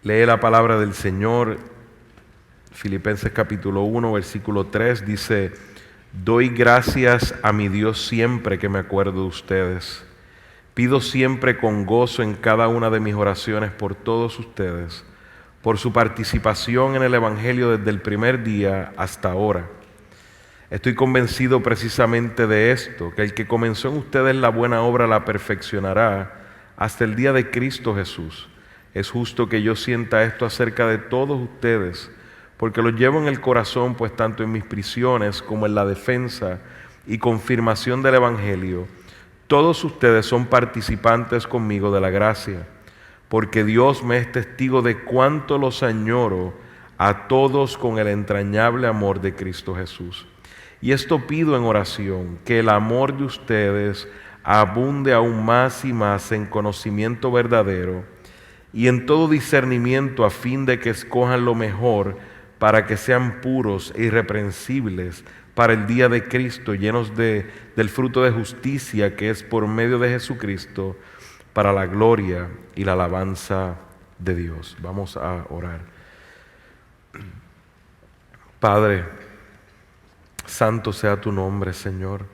Lee la palabra del Señor. Filipenses capítulo 1, versículo 3 dice: doy gracias a mi Dios siempre que me acuerdo de ustedes. Pido siempre con gozo en cada una de mis oraciones por todos ustedes, por su participación en el Evangelio desde el primer día hasta ahora. Estoy convencido precisamente de esto, que el que comenzó en ustedes la buena obra la perfeccionará hasta el día de Cristo Jesús. Es justo que yo sienta esto acerca de todos ustedes, porque los llevo en el corazón, pues tanto en mis prisiones como en la defensa y confirmación del Evangelio, todos ustedes son participantes conmigo de la gracia, porque Dios me es testigo de cuánto los añoro a todos con el entrañable amor de Cristo Jesús. Y esto pido en oración, que el amor de ustedes abunde aún más y más en conocimiento verdadero y en todo discernimiento, a fin de que escojan lo mejor, para que sean puros e irreprensibles para el día de Cristo, llenos del fruto de justicia que es por medio de Jesucristo, para la gloria y la alabanza de Dios. Vamos a orar. Padre, santo sea tu nombre, Señor.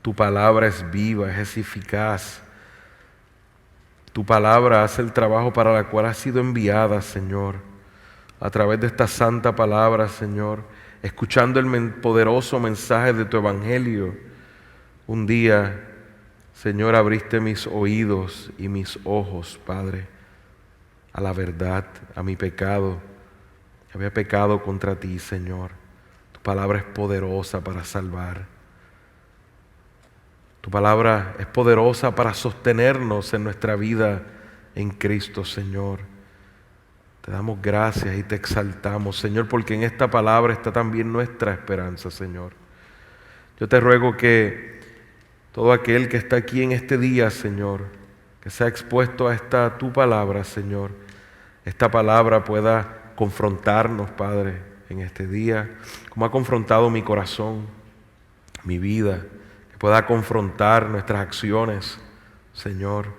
Tu palabra es viva, es eficaz. Tu palabra hace el trabajo para la cual ha sido enviada, Señor. A través de esta santa palabra, Señor, escuchando el poderoso mensaje de tu Evangelio, un día, Señor, abriste mis oídos y mis ojos, Padre, a la verdad, a mi pecado. Había pecado contra ti, Señor. Tu palabra es poderosa para salvar. Tu palabra es poderosa para sostenernos en nuestra vida en Cristo, Señor. Te damos gracias y te exaltamos, Señor, porque en esta palabra está también nuestra esperanza, Señor. Yo te ruego que todo aquel que está aquí en este día, Señor, que sea expuesto a esta tu palabra, Señor, esta palabra pueda confrontarnos, Padre, en este día, como ha confrontado mi corazón, mi vida, que pueda confrontar nuestras acciones, Señor,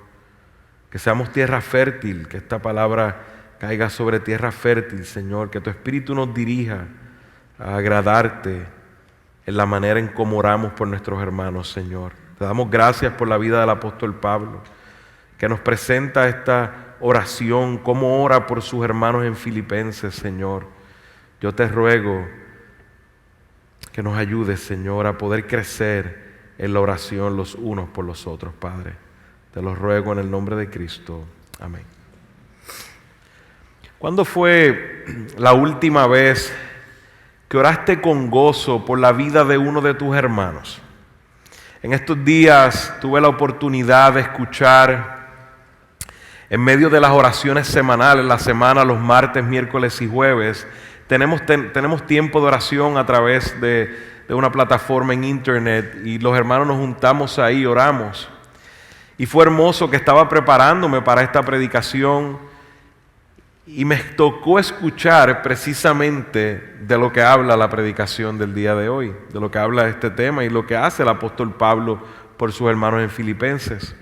que seamos tierra fértil, que esta palabra caiga sobre tierra fértil, Señor, que tu Espíritu nos dirija a agradarte en la manera en cómo oramos por nuestros hermanos, Señor. Te damos gracias por la vida del apóstol Pablo, que nos presenta esta oración, cómo ora por sus hermanos en Filipenses, Señor. Yo te ruego que nos ayudes, Señor, a poder crecer en la oración los unos por los otros, Padre. Te lo ruego en el nombre de Cristo. Amén. ¿Cuándo fue la última vez que oraste con gozo por la vida de uno de tus hermanos? En estos días tuve la oportunidad de escuchar en medio de las oraciones semanales, la semana, los martes, miércoles y jueves, tenemos tiempo de oración a través de una plataforma en internet y los hermanos nos juntamos ahí, oramos. Y fue hermoso que estaba preparándome para esta predicación y me tocó escuchar precisamente de lo que habla la predicación del día de hoy, de lo que habla este tema y lo que hace el apóstol Pablo por sus hermanos en Filipenses.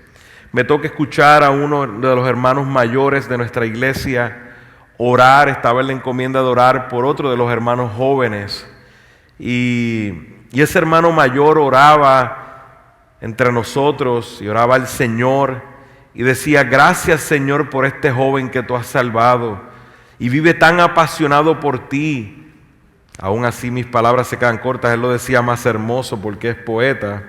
Me toca escuchar a uno de los hermanos mayores de nuestra iglesia orar, estaba en la encomienda de orar por otro de los hermanos jóvenes. Y ese hermano mayor oraba entre nosotros y oraba al Señor y decía: gracias, Señor, por este joven que tú has salvado y vive tan apasionado por ti. Aún así mis palabras se quedan cortas, él lo decía más hermoso porque es poeta.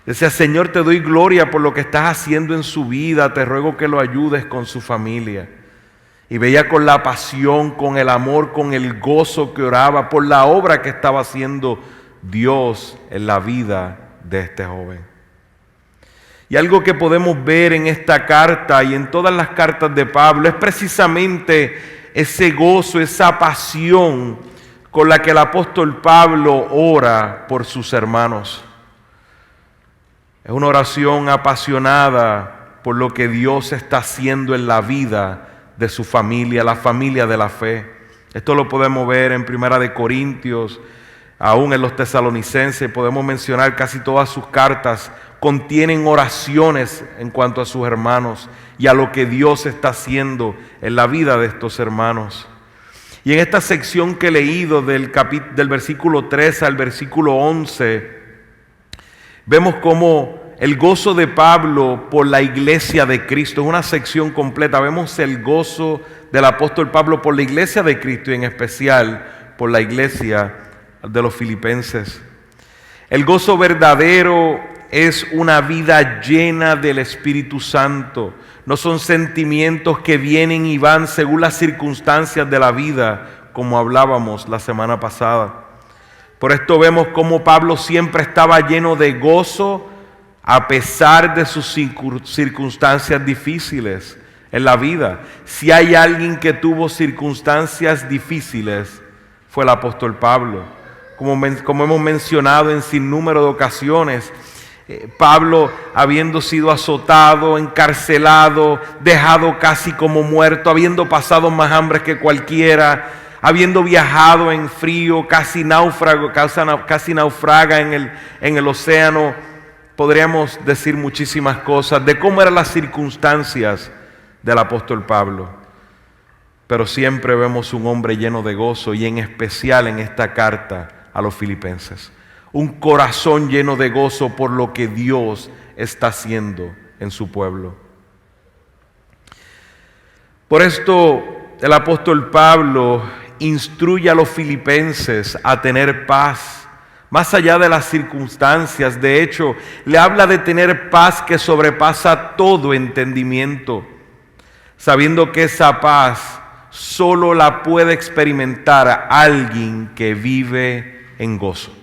Decía: Señor, te doy gloria por lo que estás haciendo en su vida, te ruego que lo ayudes con su familia. Y veía con la pasión, con el amor, con el gozo que oraba por la obra que estaba haciendo Dios en la vida de este joven. Y algo que podemos ver en esta carta y en todas las cartas de Pablo es precisamente ese gozo, esa pasión con la que el apóstol Pablo ora por sus hermanos. Es una oración apasionada por lo que Dios está haciendo en la vida de su familia, la familia de la fe. Esto lo podemos ver en 1 Corintios Aún en los Tesalonicenses podemos mencionar casi todas sus cartas contienen oraciones en cuanto a sus hermanos y a lo que Dios está haciendo en la vida de estos hermanos. Y en esta sección que he leído del versículo 3 al versículo 11, vemos cómo el gozo de Pablo por la iglesia de Cristo es una sección completa. Vemos el gozo del apóstol Pablo por la iglesia de Cristo y en especial por la iglesia de los filipenses. El gozo verdadero es una vida llena del Espíritu Santo. No son sentimientos que vienen y van según las circunstancias de la vida, como hablábamos la semana pasada. Por esto vemos cómo Pablo siempre estaba lleno de gozo a pesar de sus circunstancias difíciles en la vida. Si hay alguien que tuvo circunstancias difíciles, fue el apóstol Pablo. Como hemos mencionado en sinnúmero de ocasiones, Pablo, habiendo sido azotado, encarcelado, dejado casi como muerto, habiendo pasado más hambre que cualquiera, habiendo viajado en frío, casi naufraga en el océano, podríamos decir muchísimas cosas de cómo eran las circunstancias del apóstol Pablo. Pero siempre vemos un hombre lleno de gozo y en especial en esta carta a los filipenses. Un corazón lleno de gozo por lo que Dios está haciendo en su pueblo. Por esto el apóstol Pablo instruye a los filipenses a tener paz más allá de las circunstancias. De hecho, le habla de tener paz que sobrepasa todo entendimiento, sabiendo que esa paz solo la puede experimentar alguien que vive en gozo.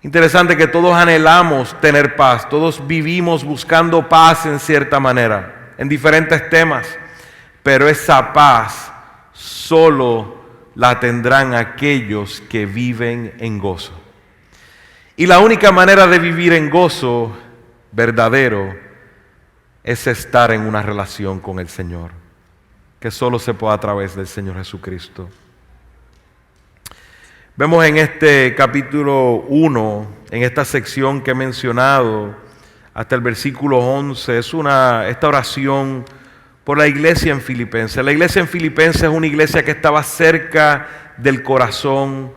Interesante que todos anhelamos tener paz, todos vivimos buscando paz en cierta manera, en diferentes temas, pero esa paz solo la tendrán aquellos que viven en gozo. Y la única manera de vivir en gozo verdadero es estar en una relación con el Señor, que solo se puede a través del Señor Jesucristo. Vemos en este capítulo 1, en esta sección que he mencionado, hasta el versículo 11, esta oración por la iglesia en Filipenses. La iglesia en Filipenses es una iglesia que estaba cerca del corazón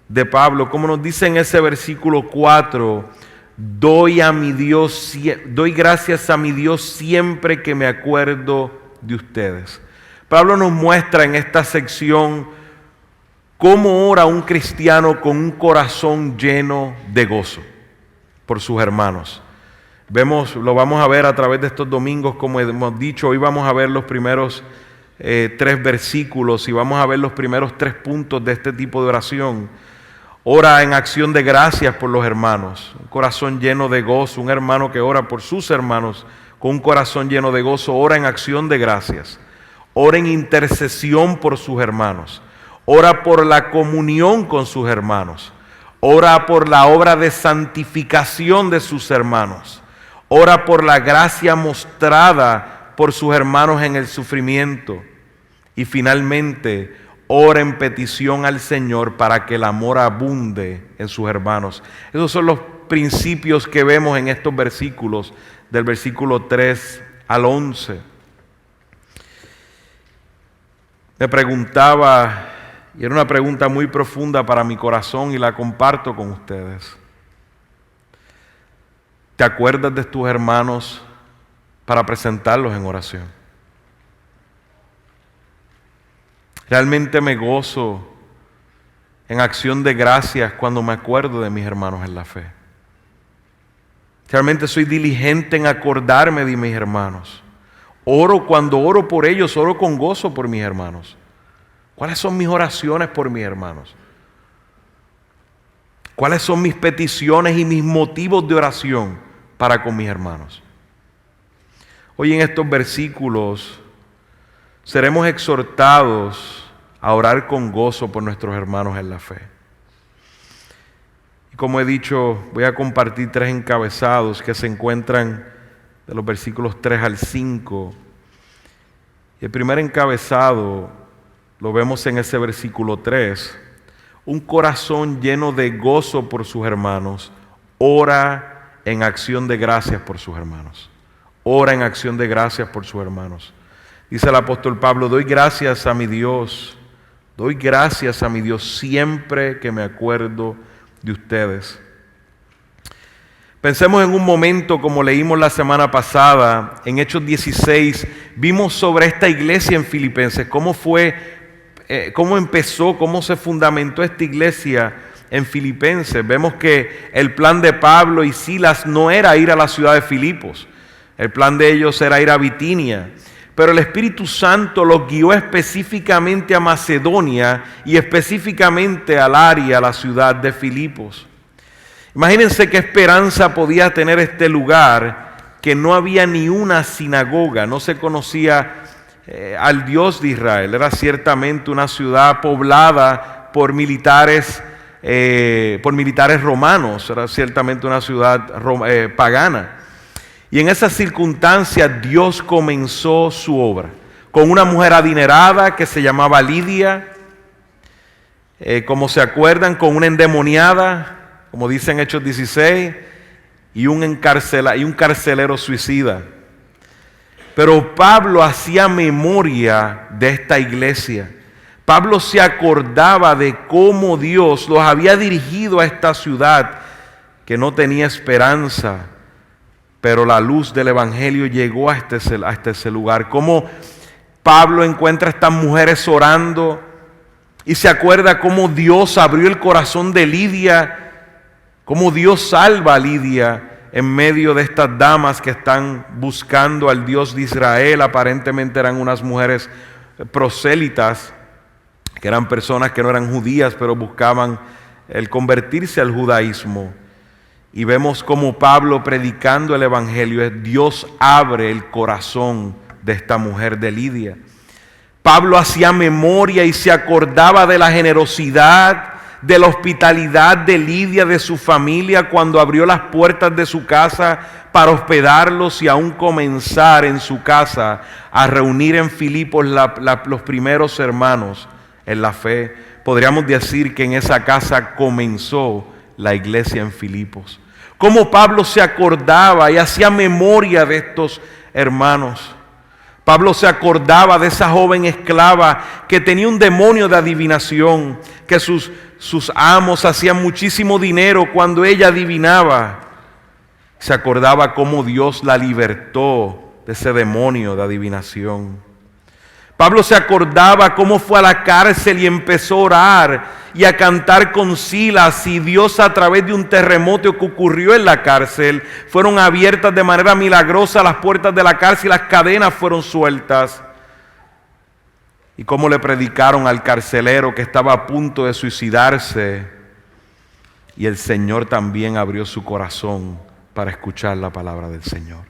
de Pablo. Como nos dice en ese versículo 4, doy gracias a mi Dios siempre que me acuerdo de ustedes. Pablo nos muestra en esta sección cómo ora un cristiano con un corazón lleno de gozo por sus hermanos. Lo vamos a ver a través de estos domingos, como hemos dicho. Hoy vamos a ver los primeros 3 versículos y vamos a ver los primeros 3 puntos de este tipo de oración. Ora en acción de gracias por los hermanos, un corazón lleno de gozo. Un hermano que ora por sus hermanos con un corazón lleno de gozo, ora en acción de gracias. Ora en intercesión por sus hermanos. Ora por la comunión con sus hermanos. Ora por la obra de santificación de sus hermanos. Ora por la gracia mostrada por sus hermanos en el sufrimiento. Y finalmente, ora en petición al Señor para que el amor abunde en sus hermanos. Esos son los principios que vemos en estos versículos, del versículo 3 al 11. Me preguntaba, y era una pregunta muy profunda para mi corazón y la comparto con ustedes. ¿Te acuerdas de tus hermanos para presentarlos en oración? Realmente me gozo en acción de gracias cuando me acuerdo de mis hermanos en la fe. Realmente soy diligente en acordarme de mis hermanos. Cuando oro por ellos, oro con gozo por mis hermanos. ¿Cuáles son mis oraciones por mis hermanos? ¿Cuáles son mis peticiones y mis motivos de oración para con mis hermanos? Hoy en estos versículos seremos exhortados a orar con gozo por nuestros hermanos en la fe. Y como he dicho, voy a compartir 3 encabezados que se encuentran de los versículos 3 al 5. Y el primer encabezado lo vemos en ese versículo 3. un corazón lleno de gozo por sus hermanos, ora en acción de gracias por sus hermanos. Ora en acción de gracias por sus hermanos. Dice el apóstol Pablo, doy gracias a mi Dios siempre que me acuerdo de ustedes. Pensemos en un momento, como leímos la semana pasada, en Hechos 16, vimos sobre esta iglesia en Filipenses, cómo empezó, cómo se fundamentó esta iglesia en Filipenses. Vemos que el plan de Pablo y Silas no era ir a la ciudad de Filipos, el plan de ellos era ir a Bitinia, pero el Espíritu Santo los guió específicamente a Macedonia y específicamente al área, a la ciudad de Filipos. Imagínense qué esperanza podía tener este lugar, que no había ni una sinagoga, no se conocía al Dios de Israel. Era ciertamente una ciudad poblada por militares romanos, era ciertamente una ciudad pagana. Y en esas circunstancias Dios comenzó su obra con una mujer adinerada que se llamaba Lidia, como se acuerdan, con una endemoniada, como dice en Hechos 16, y un carcelero suicida. Pero Pablo hacía memoria de esta iglesia. Pablo se acordaba de cómo Dios los había dirigido a esta ciudad que no tenía esperanza, pero la luz del Evangelio llegó a este lugar. Cómo Pablo encuentra a estas mujeres orando y se acuerda cómo Dios abrió el corazón de Lidia, cómo Dios salva a Lidia en medio de estas damas que están buscando al Dios de Israel. Aparentemente eran unas mujeres prosélitas, que eran personas que no eran judías, pero buscaban el convertirse al judaísmo. Y vemos cómo Pablo, predicando el Evangelio, Dios abre el corazón de esta mujer de Lidia. Pablo hacía memoria y se acordaba de la generosidad, de la hospitalidad de Lidia, de su familia, cuando abrió las puertas de su casa para hospedarlos y aún comenzar en su casa a reunir en Filipos los primeros hermanos en la fe. Podríamos decir que en esa casa comenzó la iglesia en Filipos. Cómo Pablo se acordaba y hacía memoria de estos hermanos. Pablo se acordaba de esa joven esclava que tenía un demonio de adivinación, que sus amos hacían muchísimo dinero cuando ella adivinaba. Se acordaba cómo Dios la libertó de ese demonio de adivinación. Pablo se acordaba cómo fue a la cárcel y empezó a orar y a cantar con Silas, y Dios, a través de un terremoto que ocurrió en la cárcel, fueron abiertas de manera milagrosa las puertas de la cárcel y las cadenas fueron sueltas. Y cómo le predicaron al carcelero que estaba a punto de suicidarse, y el Señor también abrió su corazón para escuchar la palabra del Señor.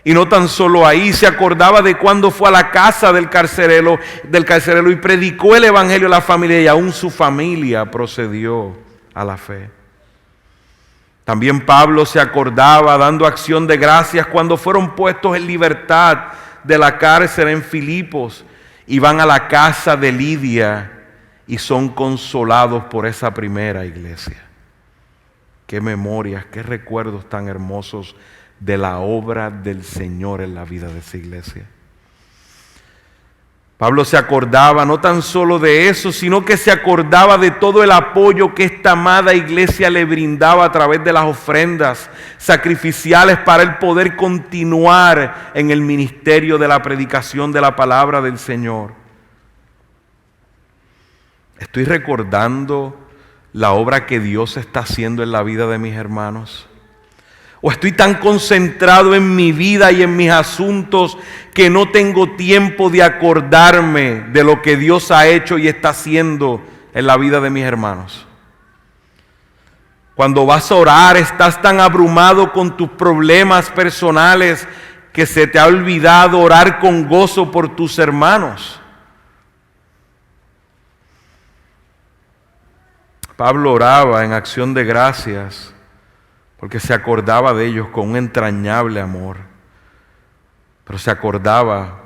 Y no tan solo ahí, se acordaba de cuando fue a la casa del carcelero y predicó el Evangelio a la familia, y aún su familia procedió a la fe. También Pablo se acordaba, dando acción de gracias, cuando fueron puestos en libertad de la cárcel en Filipos y van a la casa de Lidia y son consolados por esa primera iglesia. Qué memorias, qué recuerdos tan hermosos de la obra del Señor en la vida de esa iglesia. Pablo se acordaba no tan solo de eso, sino que se acordaba de todo el apoyo que esta amada iglesia le brindaba a través de las ofrendas sacrificiales para el poder continuar en el ministerio de la predicación de la palabra del Señor. Estoy recordando la obra que Dios está haciendo en la vida de mis hermanos. O estoy tan concentrado en mi vida y en mis asuntos que no tengo tiempo de acordarme de lo que Dios ha hecho y está haciendo en la vida de mis hermanos. Cuando vas a orar, estás tan abrumado con tus problemas personales que se te ha olvidado orar con gozo por tus hermanos. Pablo oraba en acción de gracias porque se acordaba de ellos con un entrañable amor, pero se acordaba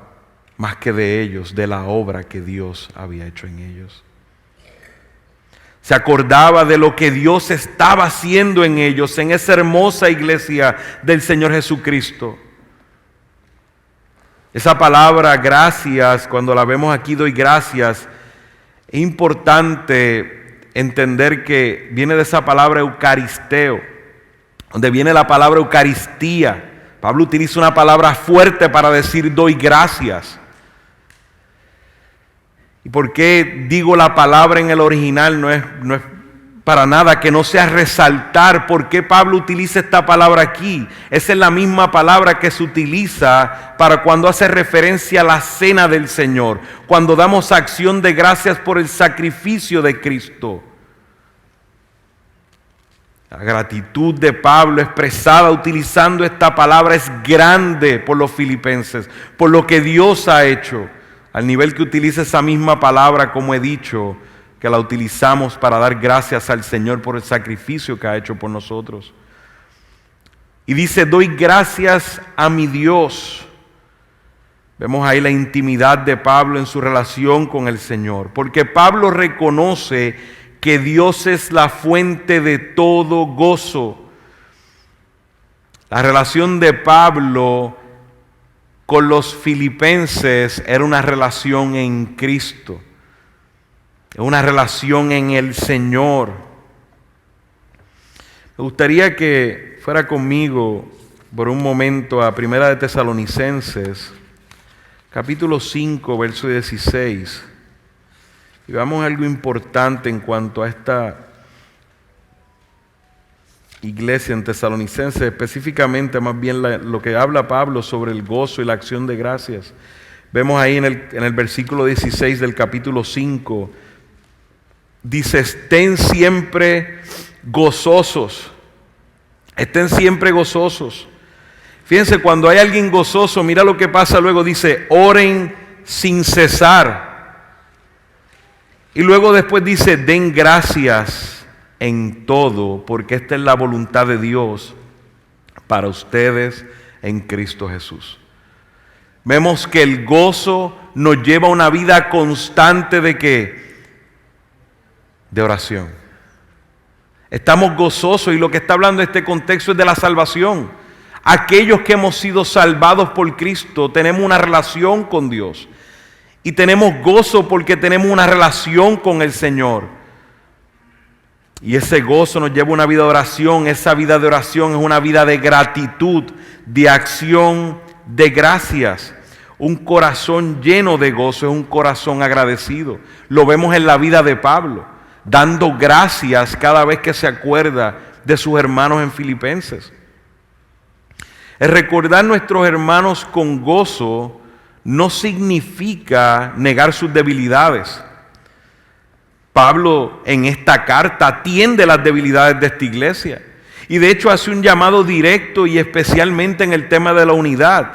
más que de ellos, de la obra que Dios había hecho en ellos. Se acordaba de lo que Dios estaba haciendo en ellos, en esa hermosa iglesia del Señor Jesucristo. Esa palabra gracias, cuando la vemos aquí, doy gracias, es importante entender que viene de esa palabra eucaristeo, donde viene la palabra eucaristía. Pablo utiliza una palabra fuerte para decir doy gracias. ¿Y por qué digo la palabra en el original? No es para nada que no sea resaltar por qué Pablo utiliza esta palabra aquí. Esa es la misma palabra que se utiliza para cuando hace referencia a la cena del Señor, cuando damos acción de gracias por el sacrificio de Cristo. La gratitud de Pablo expresada utilizando esta palabra es grande por los filipenses, por lo que Dios ha hecho, al nivel que utiliza esa misma palabra, como he dicho, que la utilizamos para dar gracias al Señor por el sacrificio que ha hecho por nosotros. Y dice, doy gracias a mi Dios. Vemos ahí la intimidad de Pablo en su relación con el Señor, porque Pablo reconoce que Dios es la fuente de todo gozo. La relación de Pablo con los filipenses era una relación en Cristo, una relación en el Señor. Me gustaría que fuera conmigo por un momento a Primera de Tesalonicenses, capítulo 5, verso 16. Y veamos algo importante en cuanto a esta iglesia en Tesalonicenses, específicamente más bien lo que habla Pablo sobre el gozo y la acción de gracias. Vemos ahí en el versículo 16 del capítulo 5, dice, estén siempre gozosos. Estén siempre gozosos. Fíjense, cuando hay alguien gozoso, mira lo que pasa luego, dice, oren sin cesar. Y luego después dice, den gracias en todo, porque esta es la voluntad de Dios para ustedes en Cristo Jesús. Vemos que el gozo nos lleva a una vida constante ¿de qué? De oración. Estamos gozosos y lo que está hablando este contexto es de la salvación. Aquellos que hemos sido salvados por Cristo tenemos una relación con Dios y tenemos gozo porque tenemos una relación con el Señor. Y ese gozo nos lleva a una vida de oración. Esa vida de oración es una vida de gratitud, de acción, de gracias. Un corazón lleno de gozo es un corazón agradecido. Lo vemos en la vida de Pablo, dando gracias cada vez que se acuerda de sus hermanos en Filipenses. El recordar a nuestros hermanos con gozo no significa negar sus debilidades. Pablo en esta carta atiende las debilidades de esta iglesia y de hecho hace un llamado directo y especialmente en el tema de la unidad.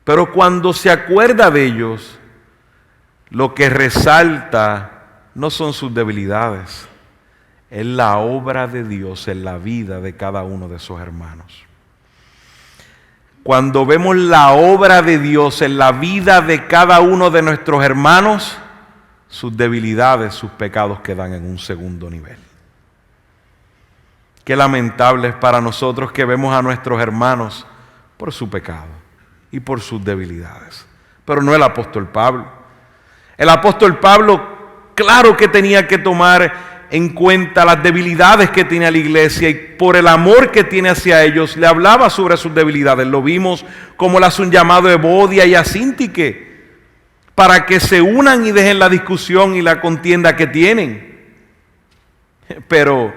Pero cuando se acuerda de ellos, lo que resalta no son sus debilidades, es la obra de Dios en la vida de cada uno de sus hermanos. Cuando vemos la obra de Dios en la vida de cada uno de nuestros hermanos, sus debilidades, sus pecados quedan en un segundo nivel. Qué lamentable es para nosotros que vemos a nuestros hermanos por su pecado y por sus debilidades. Pero no el apóstol Pablo. El apóstol Pablo, claro que tenía que tomar en cuenta las debilidades que tiene la iglesia y por el amor que tiene hacia ellos, le hablaba sobre sus debilidades. Lo vimos como le hace un llamado a Evodia y a Síntique para que se unan y dejen la discusión y la contienda que tienen. Pero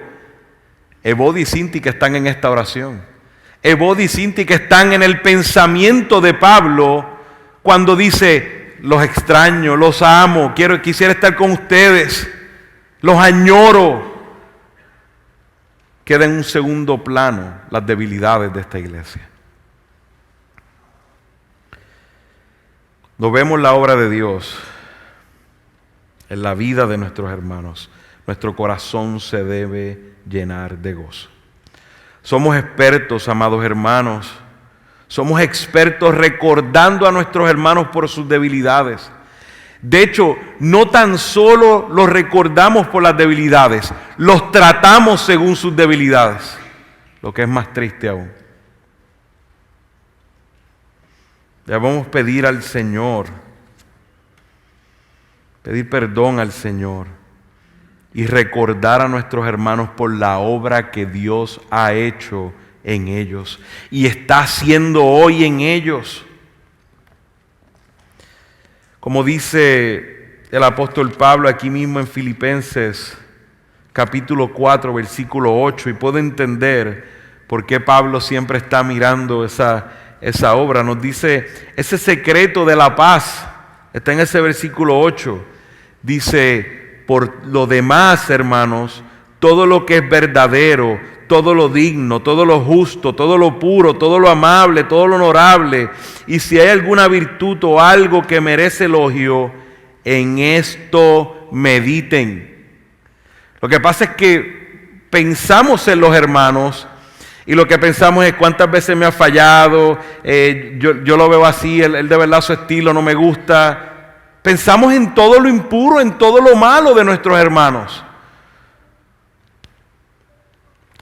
Evodia y Síntique están en esta oración. Evodia y Síntique están en el pensamiento de Pablo cuando dice, los extraño, los amo, quisiera estar con ustedes, los añoro. Queda en un segundo plano las debilidades de esta iglesia. Nos vemos la obra de Dios en la vida de nuestros hermanos. Nuestro corazón se debe llenar de gozo. Somos expertos, amados hermanos. Somos expertos recordando a nuestros hermanos por sus debilidades. De hecho, no tan solo los recordamos por las debilidades, los tratamos según sus debilidades, lo que es más triste aún. Debemos pedir al Señor, pedir perdón al Señor y recordar a nuestros hermanos por la obra que Dios ha hecho en ellos y está haciendo hoy en ellos. Como dice el apóstol Pablo aquí mismo en Filipenses capítulo 4, versículo 8, y puedo entender por qué Pablo siempre está mirando esa obra. Nos dice, ese secreto de la paz está en ese versículo 8. Dice, por lo demás, hermanos, todo lo que es verdadero, todo lo digno, todo lo justo, todo lo puro, todo lo amable, todo lo honorable, y si hay alguna virtud o algo que merece elogio, en esto mediten. Lo que pasa es que pensamos en los hermanos y lo que pensamos es cuántas veces me ha fallado, yo lo veo así, él de verdad su estilo no me gusta. Pensamos en todo lo impuro, en todo lo malo de nuestros hermanos.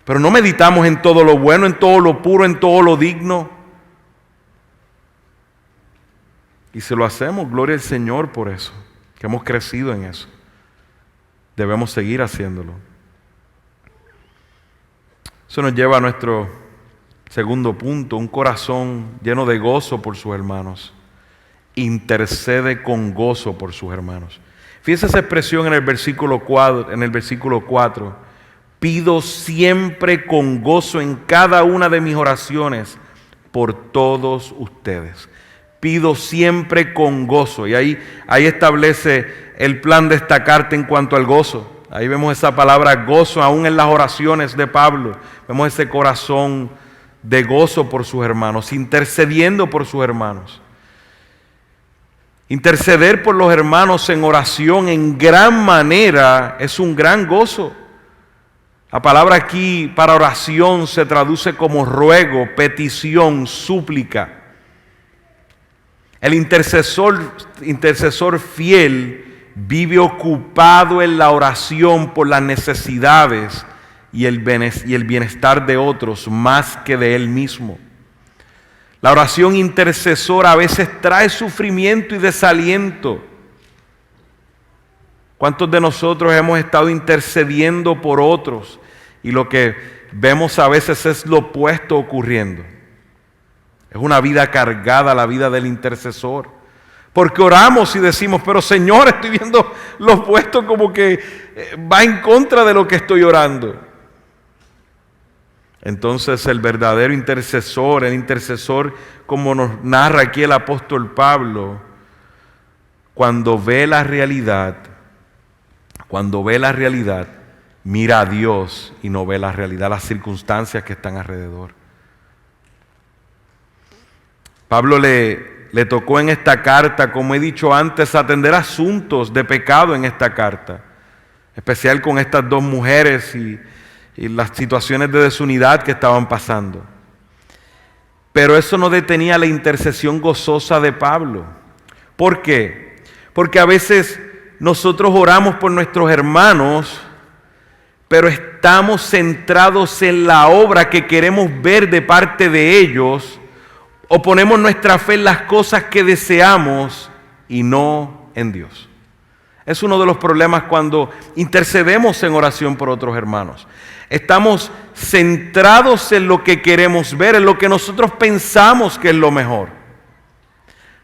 Pero no meditamos en todo lo bueno, en todo lo puro, en todo lo digno. Y si lo hacemos, gloria al Señor por eso, que hemos crecido en eso. Debemos seguir haciéndolo. Eso nos lleva a nuestro segundo punto, un corazón lleno de gozo por sus hermanos. Intercede con gozo por sus hermanos. Fíjense esa expresión en el versículo 4. Pido siempre con gozo en cada una de mis oraciones por todos ustedes. Pido siempre con gozo. Y ahí establece el plan de esta carta en cuanto al gozo. Ahí vemos esa palabra gozo aún en las oraciones de Pablo. Vemos ese corazón de gozo por sus hermanos, intercediendo por sus hermanos. Interceder por los hermanos en oración en gran manera es un gran gozo. La palabra aquí para oración se traduce como ruego, petición, súplica. El intercesor fiel vive ocupado en la oración por las necesidades y el bienestar de otros más que de él mismo. La oración intercesora a veces trae sufrimiento y desaliento. ¿Cuántos de nosotros hemos estado intercediendo por otros y lo que vemos a veces es lo opuesto ocurriendo? Es una vida cargada la vida del intercesor. Porque oramos y decimos, pero Señor, estoy viendo lo opuesto, como que va en contra de lo que estoy orando. Entonces el verdadero intercesor, el intercesor como nos narra aquí el apóstol Pablo, cuando ve la realidad, mira a Dios y no ve la realidad, las circunstancias que están alrededor. Pablo le tocó en esta carta, como he dicho antes, atender asuntos de pecado en esta carta, especial con estas dos mujeres y las situaciones de desunidad que estaban pasando. Pero eso no detenía la intercesión gozosa de Pablo. ¿Por qué? Porque a veces nosotros oramos por nuestros hermanos, pero estamos centrados en la obra que queremos ver de parte de ellos, o ponemos nuestra fe en las cosas que deseamos y no en Dios. Es uno de los problemas cuando intercedemos en oración por otros hermanos. Estamos centrados en lo que queremos ver, en lo que nosotros pensamos que es lo mejor.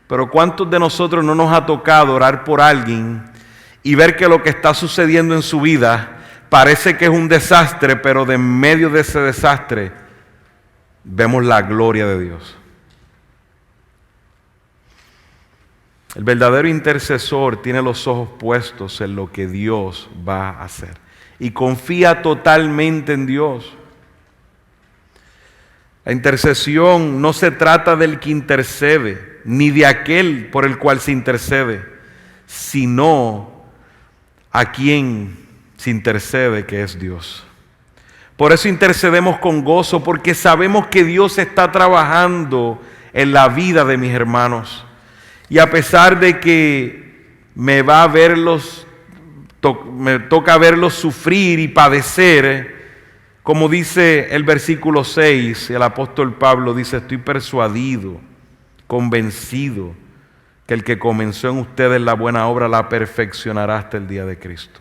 Pero ¿cuántos de nosotros no nos ha tocado orar por alguien y ver que lo que está sucediendo en su vida parece que es un desastre, pero de en medio de ese desastre vemos la gloria de Dios? El verdadero intercesor tiene los ojos puestos en lo que Dios va a hacer y confía totalmente en Dios. La intercesión no se trata del que intercede, ni de aquel por el cual se intercede, sino a quien se intercede, que es Dios. Por eso intercedemos con gozo, porque sabemos que Dios está trabajando en la vida de mis hermanos. Y a pesar de que me toca verlos sufrir y padecer, como dice el versículo 6, el apóstol Pablo dice: estoy persuadido, convencido, que el que comenzó en ustedes la buena obra la perfeccionará hasta el día de Cristo.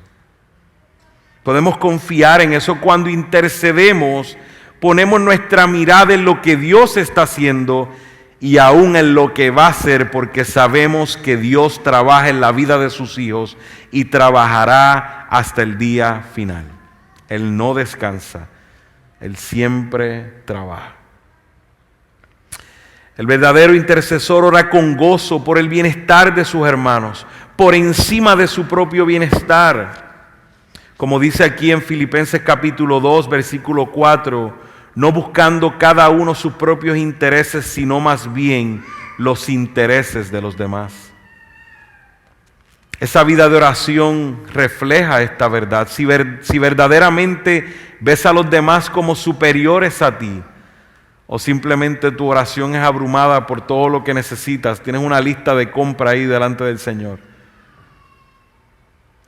Podemos confiar en eso. Cuando intercedemos, ponemos nuestra mirada en lo que Dios está haciendo y aún en lo que va a hacer, porque sabemos que Dios trabaja en la vida de sus hijos y trabajará hasta el día final. Él no descansa, Él siempre trabaja. El verdadero intercesor ora con gozo por el bienestar de sus hermanos, por encima de su propio bienestar. Como dice aquí en Filipenses capítulo 2, versículo 4, no buscando cada uno sus propios intereses, sino más bien los intereses de los demás. Esa vida de oración refleja esta verdad. Si verdaderamente ves a los demás como superiores a ti, o simplemente tu oración es abrumada por todo lo que necesitas, tienes una lista de compra ahí delante del Señor.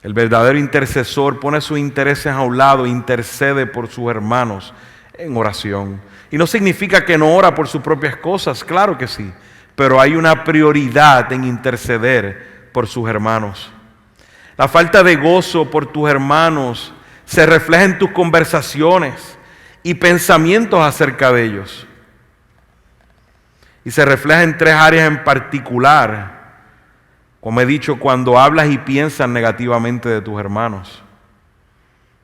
El verdadero intercesor pone sus intereses a un lado e intercede por sus hermanos en oración. Y no significa que no ora por sus propias cosas, claro que sí, pero hay una prioridad en interceder por sus hermanos. La falta de gozo por tus hermanos se refleja en tus conversaciones y pensamientos acerca de ellos. Y se refleja en 3 áreas en particular. Como he dicho, cuando hablas y piensas negativamente de tus hermanos.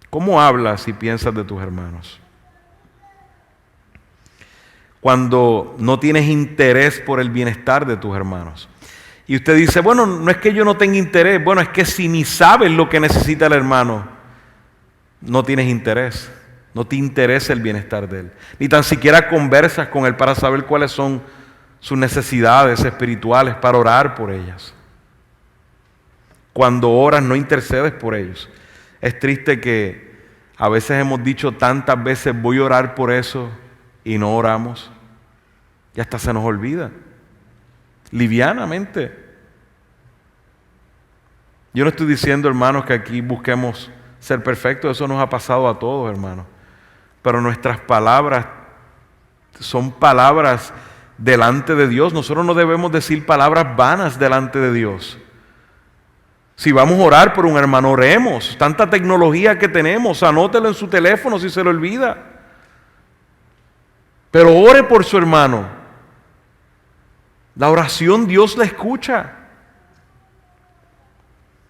¿Cómo hablas y piensas de tus hermanos? Cuando no tienes interés por el bienestar de tus hermanos. Y usted dice, bueno, no es que yo no tenga interés. Bueno, es que si ni sabes lo que necesita el hermano, no tienes interés. No te interesa el bienestar de él. Ni tan siquiera conversas con él para saber cuáles son sus necesidades espirituales, para orar por ellas. Cuando oras no intercedes por ellos. Es triste que a veces hemos dicho tantas veces voy a orar por eso y no oramos. Y hasta se nos olvida. Livianamente. Yo no estoy diciendo, hermanos, que aquí busquemos ser perfectos. Eso nos ha pasado a todos, hermanos. Pero nuestras palabras son palabras delante de Dios. Nosotros no debemos decir palabras vanas delante de Dios. Si vamos a orar por un hermano, oremos. Tanta tecnología que tenemos, anótelo en su teléfono si se le olvida. Pero ore por su hermano. La oración Dios la escucha.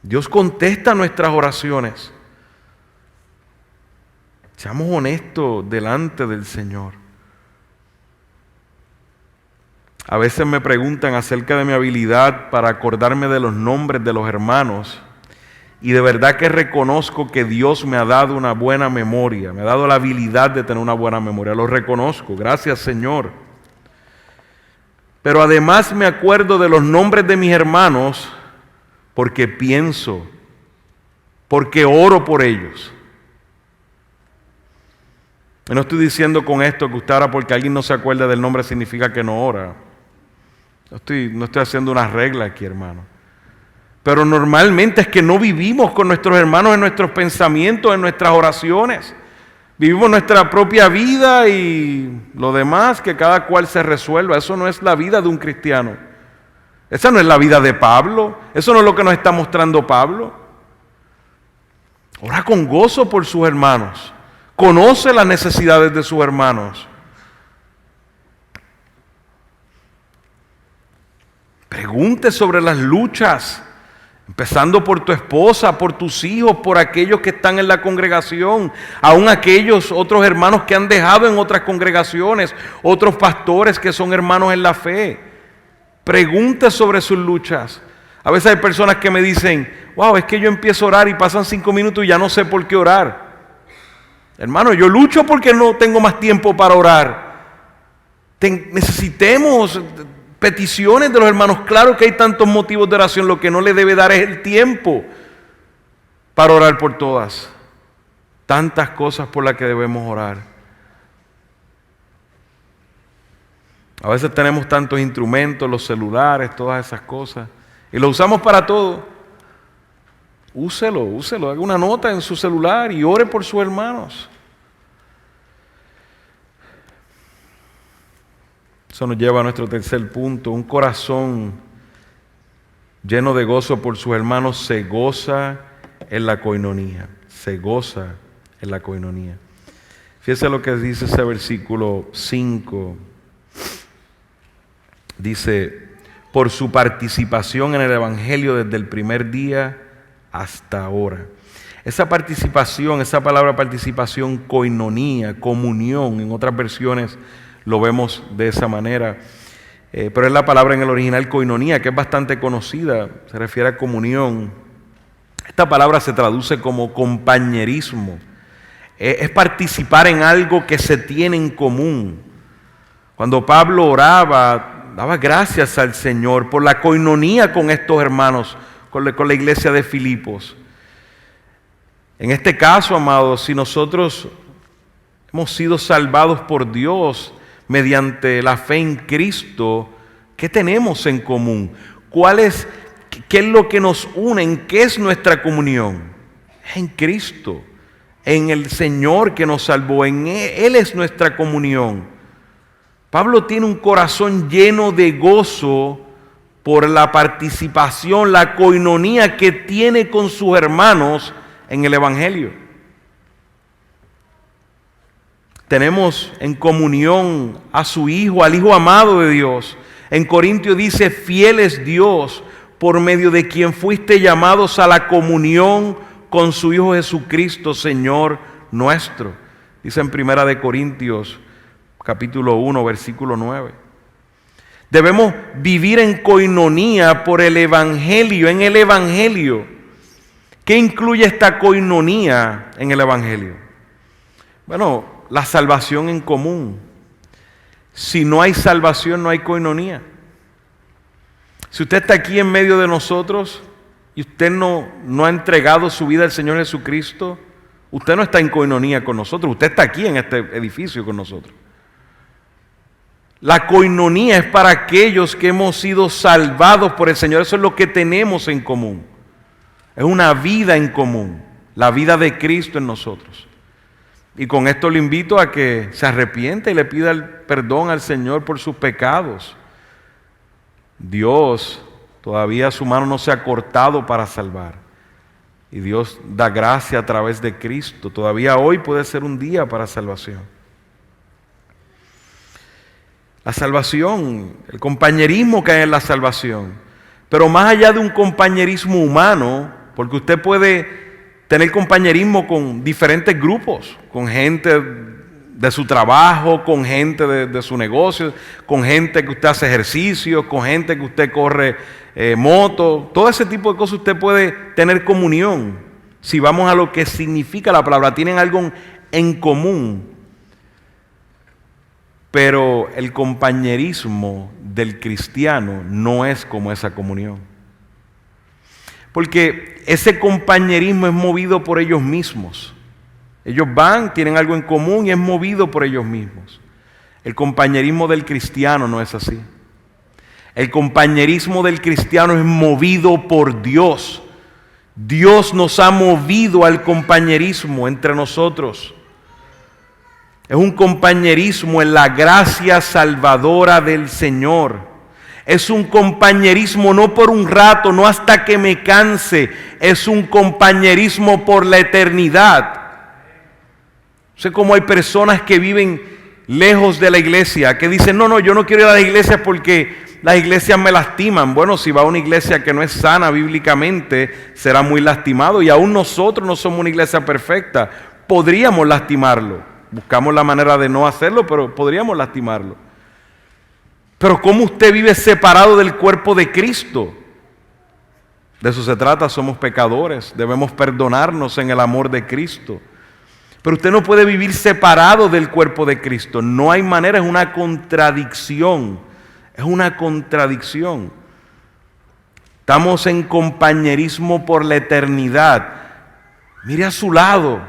Dios contesta nuestras oraciones. Seamos honestos delante del Señor. A veces me preguntan acerca de mi habilidad para acordarme de los nombres de los hermanos, y de verdad que reconozco que Dios me ha dado una buena memoria, me ha dado la habilidad de tener una buena memoria, lo reconozco, gracias Señor. Pero además me acuerdo de los nombres de mis hermanos porque pienso, porque oro por ellos. No estoy diciendo con esto que usted ora porque alguien no se acuerda del nombre significa que no ora. No estoy haciendo una regla aquí, hermano. Pero normalmente es que no vivimos con nuestros hermanos en nuestros pensamientos, en nuestras oraciones. Vivimos nuestra propia vida y lo demás que cada cual se resuelva. Eso no es la vida de un cristiano. Esa no es la vida de Pablo. Eso no es lo que nos está mostrando Pablo. Ora con gozo por sus hermanos. Conoce las necesidades de sus hermanos. Pregunte sobre las luchas, empezando por tu esposa, por tus hijos, por aquellos que están en la congregación, aún aquellos otros hermanos que han dejado en otras congregaciones, otros pastores que son hermanos en la fe. Pregunte sobre sus luchas. A veces hay personas que me dicen, wow, es que yo empiezo a orar y pasan 5 minutos y ya no sé por qué orar. Hermano, yo lucho porque no tengo más tiempo para orar. Necesitemos peticiones de los hermanos. Claro que hay tantos motivos de oración. Lo que no le debe dar es el tiempo para orar por todas. Tantas cosas por las que debemos orar. A veces tenemos tantos instrumentos, los celulares, todas esas cosas. Y los usamos para todo. úselo, haga una nota en su celular y ore por sus hermanos. Eso nos lleva a nuestro tercer punto. Un corazón lleno de gozo por sus hermanos se goza en la coinonía. Se goza en la coinonía. Fíjese lo que dice ese versículo 5. Dice, por su participación en el Evangelio desde el primer día hasta ahora. Esa participación, esa palabra participación, coinonía, comunión, en otras versiones lo vemos de esa manera. Pero es la palabra en el original koinonía, que es bastante conocida, se refiere a comunión. Esta palabra se traduce como compañerismo. Es participar en algo que se tiene en común. Cuando Pablo oraba, daba gracias al Señor por la coinonía con estos hermanos, con la iglesia de Filipos. En este caso, amados, si nosotros hemos sido salvados por Dios mediante la fe en Cristo, ¿qué tenemos en común? ¿Qué es lo que nos une? ¿En qué es nuestra comunión? En Cristo, en el Señor que nos salvó, en Él es nuestra comunión. Pablo tiene un corazón lleno de gozo por la participación, la coinonía que tiene con sus hermanos en el Evangelio. Tenemos en comunión a su Hijo, al Hijo amado de Dios. En Corintios dice, fiel es Dios, por medio de quien fuiste llamados a la comunión con su Hijo Jesucristo, Señor nuestro. Dice en 1 Corintios, capítulo 1, versículo 9. Debemos vivir en coinonía por el Evangelio, en el Evangelio. ¿Qué incluye esta coinonía en el Evangelio? Bueno, la salvación en común. Si no hay salvación, no hay coinonía. Si usted está aquí en medio de nosotros y usted no ha entregado su vida al Señor Jesucristo, usted no está en coinonía con nosotros. Usted está aquí en este edificio con nosotros. La coinonía es para aquellos que hemos sido salvados por el Señor. Eso es lo que tenemos en común. Es una vida en común, la vida de Cristo en nosotros. Y con esto le invito a que se arrepienta y le pida el perdón al Señor por sus pecados. Dios, todavía su mano no se ha cortado para salvar. Y Dios da gracia a través de Cristo. Todavía hoy puede ser un día para salvación. La salvación, el compañerismo que hay en la salvación. Pero más allá de un compañerismo humano, porque usted puede tener compañerismo con diferentes grupos, con gente de su trabajo, con gente de su negocio, con gente que usted hace ejercicio, con gente que usted corre moto, todo ese tipo de cosas usted puede tener comunión. Si vamos a lo que significa la palabra, tienen algo en común. Pero el compañerismo del cristiano no es como esa comunión. Porque ese compañerismo es movido por ellos mismos. Ellos van, tienen algo en común y es movido por ellos mismos. El compañerismo del cristiano no es así. El compañerismo del cristiano es movido por Dios. Dios nos ha movido al compañerismo entre nosotros. Es un compañerismo en la gracia salvadora del Señor. Es un compañerismo no por un rato, no hasta que me canse. Es un compañerismo por la eternidad. Sé cómo hay personas que viven lejos de la iglesia, que dicen, no, yo no quiero ir a la iglesia porque las iglesias me lastiman. Bueno, si va a una iglesia que no es sana bíblicamente, será muy lastimado. Y aún nosotros no somos una iglesia perfecta. Podríamos lastimarlo. Buscamos la manera de no hacerlo, pero podríamos lastimarlo. Pero ¿cómo usted vive separado del cuerpo de Cristo? De eso se trata, somos pecadores, debemos perdonarnos en el amor de Cristo. Pero usted no puede vivir separado del cuerpo de Cristo, no hay manera, es una contradicción, Estamos en compañerismo por la eternidad. Mire a su lado,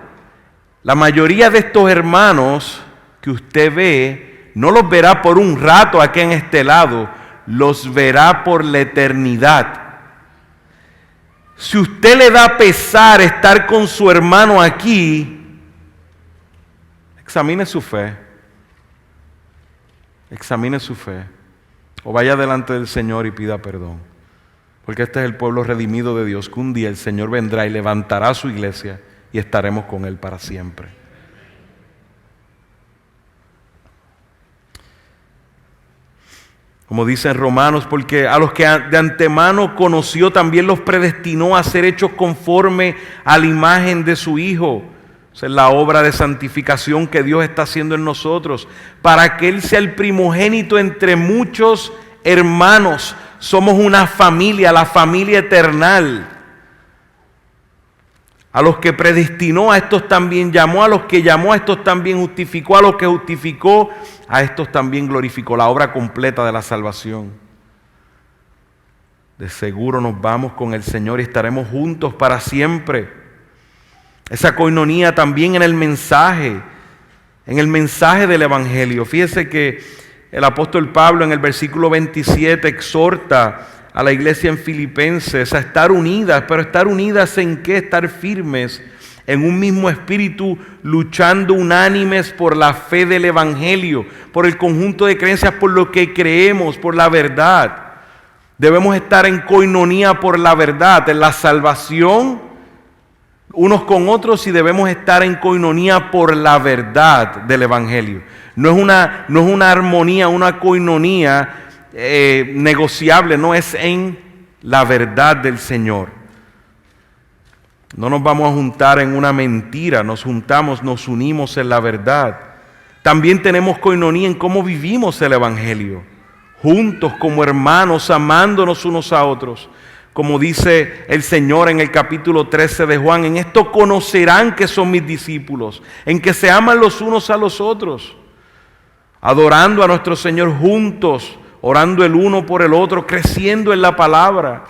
la mayoría de estos hermanos que usted ve, no los verá por un rato aquí en este lado, los verá por la eternidad. Si usted le da pesar estar con su hermano aquí, examine su fe. Examine su fe. O vaya delante del Señor y pida perdón. Porque este es el pueblo redimido de Dios, que un día el Señor vendrá y levantará su iglesia y estaremos con Él para siempre. Como dice en Romanos, porque a los que de antemano conoció también los predestinó a ser hechos conforme a la imagen de su Hijo. Esa es la obra de santificación que Dios está haciendo en nosotros, para que Él sea el primogénito entre muchos hermanos. Somos una familia, la familia eternal. A los que predestinó, a estos también llamó, a los que llamó, a estos también justificó, a los que justificó, a estos también glorificó. La obra completa de la salvación. De seguro nos vamos con el Señor y estaremos juntos para siempre. Esa coinonía también en el mensaje del Evangelio. Fíjese que el apóstol Pablo en el versículo 27 exhorta a la iglesia en Filipenses a estar unidas, pero estar unidas ¿en qué? Estar firmes en un mismo espíritu, luchando unánimes por la fe del Evangelio, por el conjunto de creencias, por lo que creemos, por la verdad. Debemos estar en coinonía por la verdad, en la salvación, unos con otros, y debemos estar en coinonía por la verdad del Evangelio. No es una armonía, una coinonía negociable, no, es en la verdad del Señor. No nos vamos a juntar en una mentira, nos unimos en la verdad. También tenemos coinonía en cómo vivimos el Evangelio, juntos como hermanos, amándonos unos a otros. Como dice el Señor en el capítulo 13 de Juan, en esto conocerán que son mis discípulos, en que se aman los unos a los otros, adorando a nuestro Señor juntos, orando el uno por el otro, creciendo en la palabra.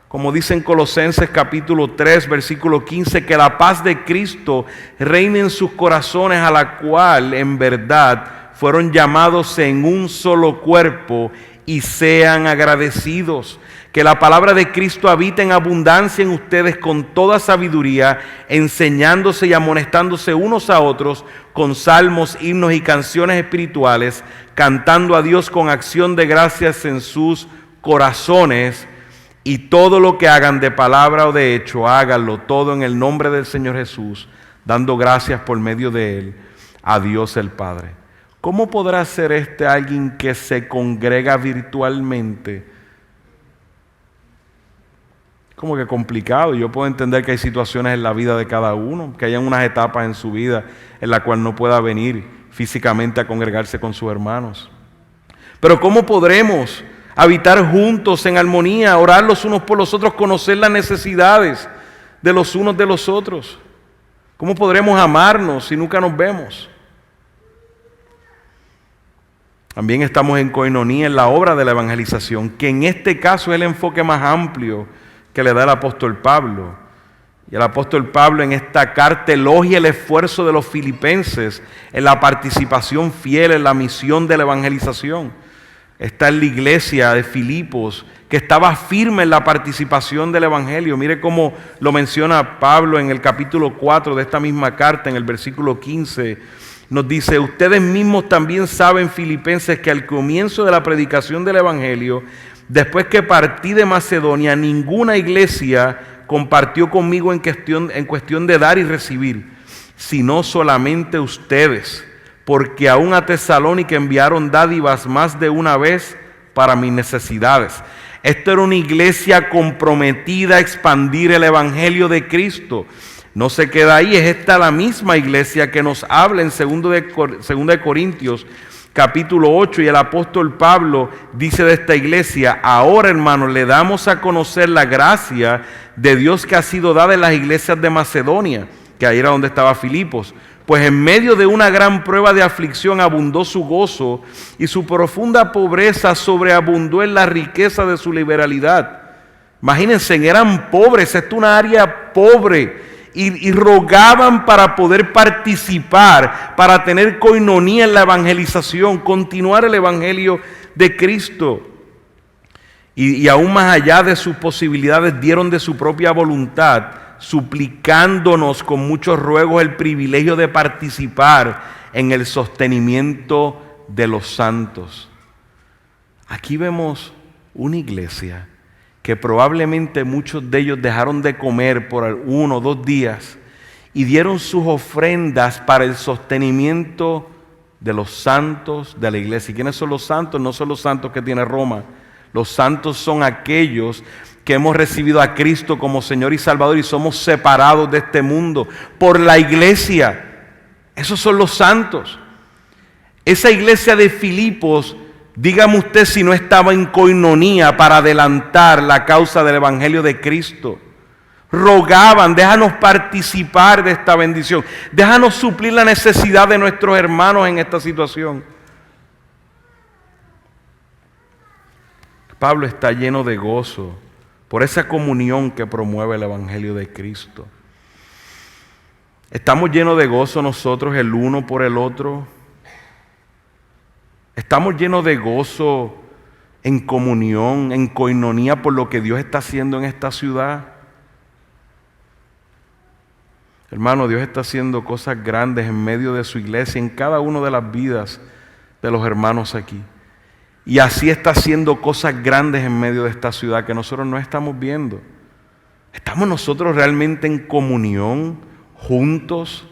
Como dice en Colosenses capítulo 3, versículo 15, que la paz de Cristo reine en sus corazones, a la cual en verdad fueron llamados en un solo cuerpo, y sean agradecidos. Que la palabra de Cristo habite en abundancia en ustedes con toda sabiduría, enseñándose y amonestándose unos a otros con salmos, himnos y canciones espirituales, cantando a Dios con acción de gracias en sus corazones. Y todo lo que hagan de palabra o de hecho, háganlo todo en el nombre del Señor Jesús, dando gracias por medio de Él a Dios el Padre. ¿Cómo podrá ser alguien que se congrega virtualmente? Como que complicado. Yo puedo entender que hay situaciones en la vida de cada uno, que hayan unas etapas en su vida en la cual no pueda venir físicamente a congregarse con sus hermanos. Pero ¿cómo podremos habitar juntos en armonía, orar los unos por los otros, conocer las necesidades de los unos de los otros? ¿Cómo podremos amarnos si nunca nos vemos? También estamos en coinonía en la obra de la evangelización, que en este caso es el enfoque más amplio que le da el apóstol Pablo. Y el apóstol Pablo en esta carta elogia el esfuerzo de los filipenses en la participación fiel en la misión de la evangelización. Está en la iglesia de Filipos, que estaba firme en la participación del evangelio. Mire cómo lo menciona Pablo en el capítulo 4 de esta misma carta, en el versículo 15. Nos dice: ustedes mismos también saben, filipenses, que al comienzo de la predicación del evangelio, después que partí de Macedonia, ninguna iglesia compartió conmigo en cuestión de dar y recibir, sino solamente ustedes, porque aún a Tesalónica enviaron dádivas más de una vez para mis necesidades. Esto era una iglesia comprometida a expandir el evangelio de Cristo. No se queda ahí, es esta la misma iglesia que nos habla en 2 de Corintios capítulo 8, y el apóstol Pablo dice de esta iglesia: ahora, hermanos, le damos a conocer la gracia de Dios que ha sido dada en las iglesias de Macedonia, que ahí era donde estaba Filipos, pues en medio de una gran prueba de aflicción abundó su gozo, y su profunda pobreza sobreabundó en la riqueza de su liberalidad. Imagínense, eran pobres, esto es una área pobre, y rogaban para poder participar, para tener coinonía en la evangelización, continuar el evangelio de Cristo. y aún más allá de sus posibilidades dieron de su propia voluntad, suplicándonos con muchos ruegos el privilegio de participar en el sostenimiento de los santos. Aquí vemos una iglesia que probablemente muchos de ellos dejaron de comer por 1 o 2 días y dieron sus ofrendas para el sostenimiento de los santos de la iglesia. ¿Y quiénes son los santos? No son los santos que tiene Roma. Los santos son aquellos que hemos recibido a Cristo como Señor y Salvador y somos separados de este mundo por la iglesia. Esos son los santos. Esa iglesia de Filipos, dígame usted si no estaba en coinonía para adelantar la causa del Evangelio de Cristo. Rogaban, déjanos participar de esta bendición, déjanos suplir la necesidad de nuestros hermanos en esta situación. Pablo está lleno de gozo por esa comunión que promueve el Evangelio de Cristo. ¿Estamos llenos de gozo nosotros el uno por el otro? ¿Estamos llenos de gozo en comunión, en coinonía por lo que Dios está haciendo en esta ciudad? Hermano, Dios está haciendo cosas grandes en medio de su iglesia, en cada una de las vidas de los hermanos aquí. Y así está haciendo cosas grandes en medio de esta ciudad que nosotros no estamos viendo. ¿Estamos nosotros realmente en comunión, juntos,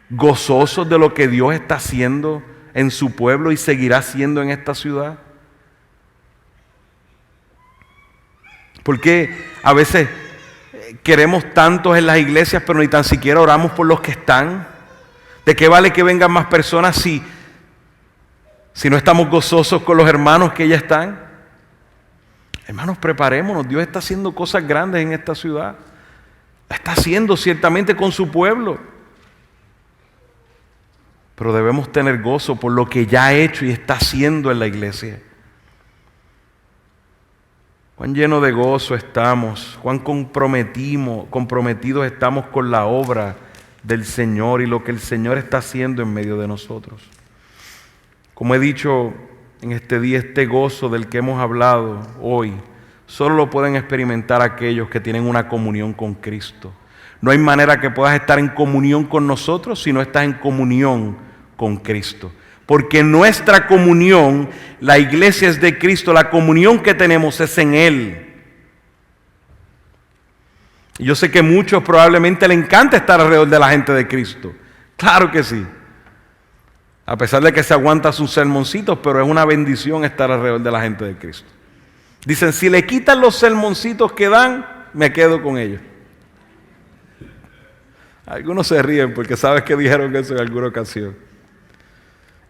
gozosos de lo que Dios está haciendo en su pueblo y seguirá haciendo en esta ciudad? Porque a veces queremos tantos en las iglesias, pero ni tan siquiera oramos por los que están. ¿De qué vale que vengan más personas si no estamos gozosos con los hermanos que ya están? Hermanos, preparémonos. Dios está haciendo cosas grandes en esta ciudad. La está haciendo ciertamente con su pueblo. Pero debemos tener gozo por lo que ya ha hecho y está haciendo en la iglesia. Cuán lleno de gozo estamos, cuán comprometidos estamos con la obra del Señor y lo que el Señor está haciendo en medio de nosotros. Como he dicho en este día, este gozo del que hemos hablado hoy, solo lo pueden experimentar aquellos que tienen una comunión con Cristo. No hay manera que puedas estar en comunión con nosotros si no estás en comunión con Cristo. Porque nuestra comunión, la iglesia es de Cristo, la comunión que tenemos es en Él. Y yo sé que a muchos probablemente les encanta estar alrededor de la gente de Cristo. Claro que sí. A pesar de que se aguanta sus sermoncitos, pero es una bendición estar alrededor de la gente de Cristo. Dicen, si le quitan los sermoncitos que dan, me quedo con ellos. Algunos se ríen porque sabes que dijeron eso en alguna ocasión.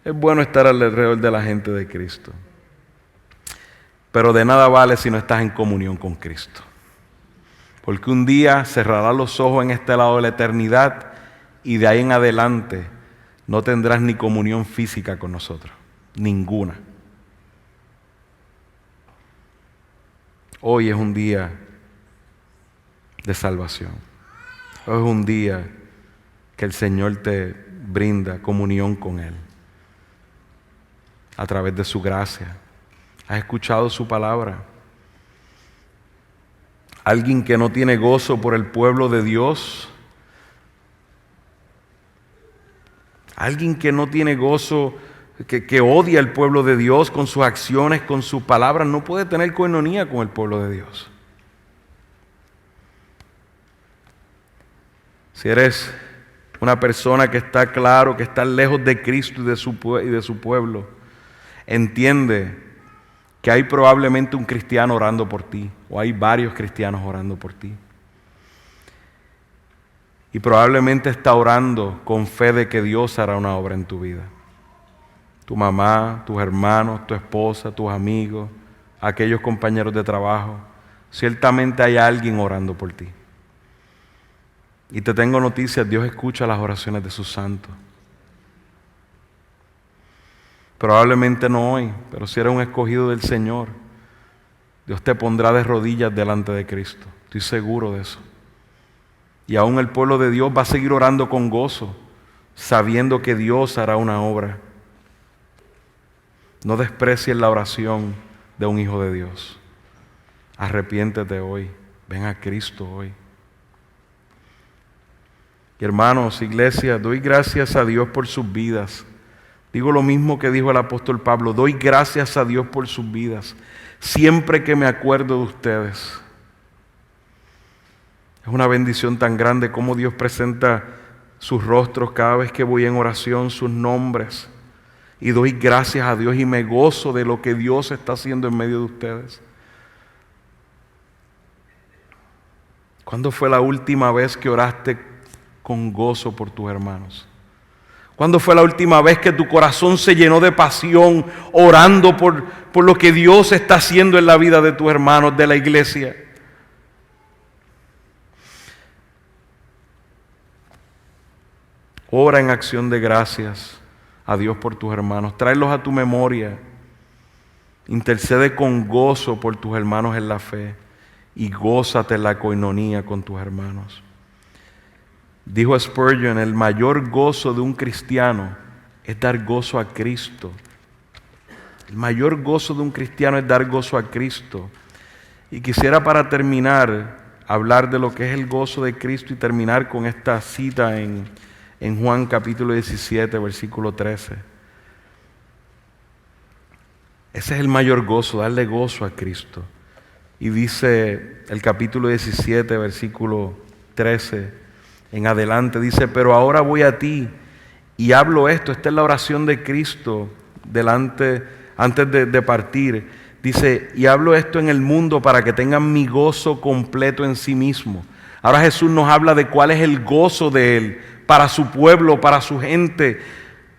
Es bueno estar alrededor de la gente de Cristo. Pero de nada vale si no estás en comunión con Cristo. Porque un día cerrarás los ojos en este lado de la eternidad y de ahí en adelante no tendrás ni comunión física con nosotros. Ninguna. Hoy es un día de salvación. Hoy es un día que el Señor te brinda comunión con Él. A través de su gracia. ¿Has escuchado su palabra? Alguien que no tiene gozo por el pueblo de Dios. Alguien que no tiene gozo, que odia al pueblo de Dios con sus acciones, con sus palabras, no puede tener coinonía con el pueblo de Dios. Si eres una persona que está claro, que está lejos de Cristo y de su pueblo, entiende que hay probablemente un cristiano orando por ti, o hay varios cristianos orando por ti. Y probablemente está orando con fe de que Dios hará una obra en tu vida. Tu mamá, tus hermanos, tu esposa, tus amigos, aquellos compañeros de trabajo. Ciertamente hay alguien orando por ti. Y te tengo noticias, Dios escucha las oraciones de sus santos. Probablemente no hoy, pero si eres un escogido del Señor, Dios te pondrá de rodillas delante de Cristo. Estoy seguro de eso. Y aún el pueblo de Dios va a seguir orando con gozo, sabiendo que Dios hará una obra. No desprecies la oración de un hijo de Dios. Arrepiéntete hoy. Ven a Cristo hoy. Y hermanos, iglesia, doy gracias a Dios por sus vidas. Digo lo mismo que dijo el apóstol Pablo. Doy gracias a Dios por sus vidas. Siempre que me acuerdo de ustedes. Es una bendición tan grande como Dios presenta sus rostros cada vez que voy en oración, sus nombres. Y doy gracias a Dios y me gozo de lo que Dios está haciendo en medio de ustedes. ¿Cuándo fue la última vez que oraste con gozo por tus hermanos? ¿Cuándo fue la última vez que tu corazón se llenó de pasión orando por lo que Dios está haciendo en la vida de tus hermanos, de la iglesia? Ora en acción de gracias a Dios por tus hermanos. Tráelos a tu memoria. Intercede con gozo por tus hermanos en la fe y gózate la coinonía con tus hermanos. Dijo Spurgeon, el mayor gozo de un cristiano es dar gozo a Cristo. El mayor gozo de un cristiano es dar gozo a Cristo. Y quisiera para terminar hablar de lo que es el gozo de Cristo y terminar con esta cita en Juan capítulo 17, versículo 13. Ese es el mayor gozo, darle gozo a Cristo. Y dice el capítulo 17, versículo 13 en adelante, dice, pero ahora voy a ti y hablo esto. Esta es la oración de Cristo antes de partir. Dice, y hablo esto en el mundo para que tengan mi gozo completo en sí mismo. Ahora Jesús nos habla de cuál es el gozo de Él para su pueblo, para su gente,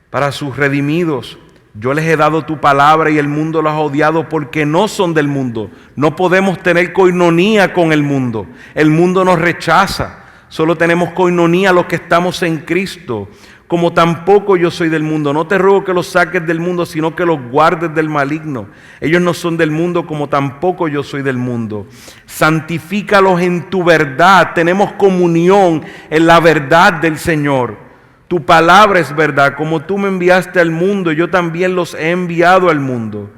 para sus redimidos. Yo les he dado tu palabra y el mundo los ha odiado porque no son del mundo. No podemos tener coinonía con el mundo. El mundo nos rechaza. Solo tenemos coinonía los que estamos en Cristo. Como tampoco yo soy del mundo. No te ruego que los saques del mundo, sino que los guardes del maligno. Ellos no son del mundo, como tampoco yo soy del mundo. Santifícalos en tu verdad. Tenemos comunión en la verdad del Señor. Tu palabra es verdad. Como tú me enviaste al mundo, yo también los he enviado al mundo.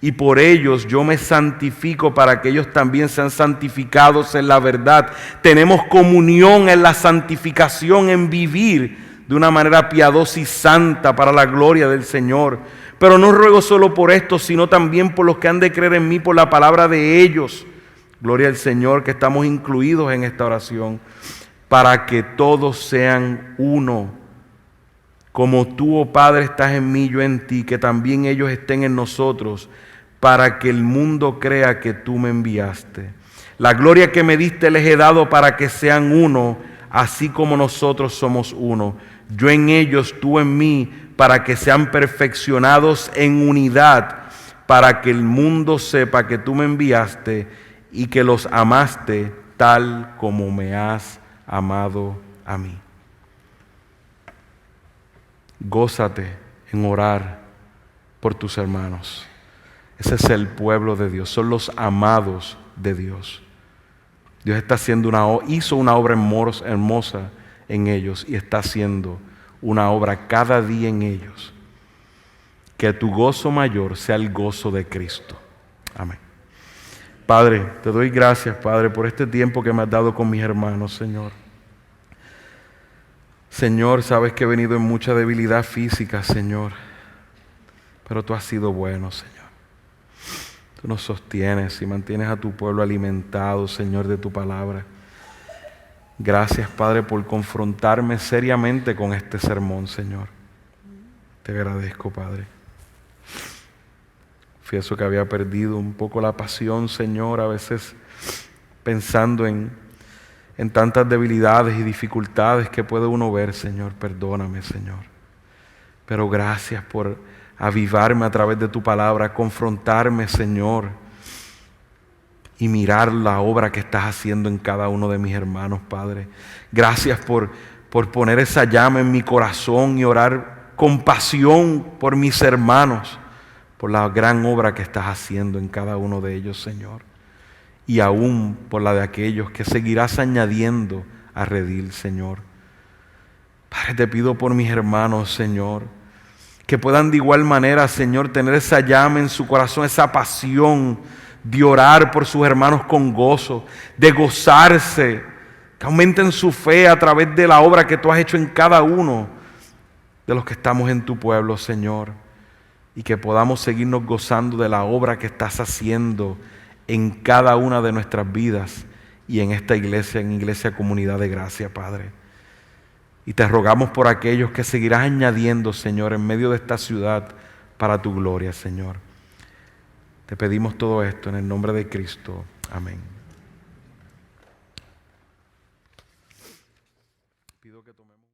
Y por ellos yo me santifico para que ellos también sean santificados en la verdad. Tenemos comunión en la santificación, en vivir de una manera piadosa y santa para la gloria del Señor. Pero no ruego solo por esto, sino también por los que han de creer en mí por la palabra de ellos. Gloria al Señor, que estamos incluidos en esta oración. Para que todos sean uno. Como tú, oh Padre, estás en mí, yo en ti, que también ellos estén en nosotros, para que el mundo crea que tú me enviaste. La gloria que me diste les he dado para que sean uno, así como nosotros somos uno. Yo en ellos, tú en mí, para que sean perfeccionados en unidad, para que el mundo sepa que tú me enviaste y que los amaste tal como me has amado a mí. Gózate en orar por tus hermanos. Ese es el pueblo de Dios, son los amados de Dios. Dios está haciendo hizo una obra hermosa en ellos y está haciendo una obra cada día en ellos. Que tu gozo mayor sea el gozo de Cristo. Amén. Padre, te doy gracias, Padre, por este tiempo que me has dado con mis hermanos, Señor. Señor, sabes que he venido en mucha debilidad física, Señor, pero tú has sido bueno, Señor. Tú nos sostienes y mantienes a tu pueblo alimentado, Señor, de tu palabra. Gracias, Padre, por confrontarme seriamente con este sermón, Señor. Te agradezco, Padre. Confieso que había perdido un poco la pasión, Señor, a veces pensando en tantas debilidades y dificultades que puede uno ver, Señor. Perdóname, Señor. Pero gracias por avivarme a través de tu palabra, confrontarme, Señor, y mirar la obra que estás haciendo en cada uno de mis hermanos, Padre. Gracias por poner esa llama en mi corazón y orar con pasión por mis hermanos, por la gran obra que estás haciendo en cada uno de ellos, Señor. Y aún por la de aquellos que seguirás añadiendo a Redil, Señor. Padre, te pido por mis hermanos, Señor, que puedan de igual manera, Señor, tener esa llama en su corazón, esa pasión de orar por sus hermanos con gozo, de gozarse, que aumenten su fe a través de la obra que tú has hecho en cada uno de los que estamos en tu pueblo, Señor, y que podamos seguirnos gozando de la obra que estás haciendo en cada una de nuestras vidas y en esta iglesia, en Iglesia Comunidad de Gracia, Padre. Y te rogamos por aquellos que seguirás añadiendo, Señor, en medio de esta ciudad para tu gloria, Señor. Te pedimos todo esto en el nombre de Cristo. Amén. Pido que tomemos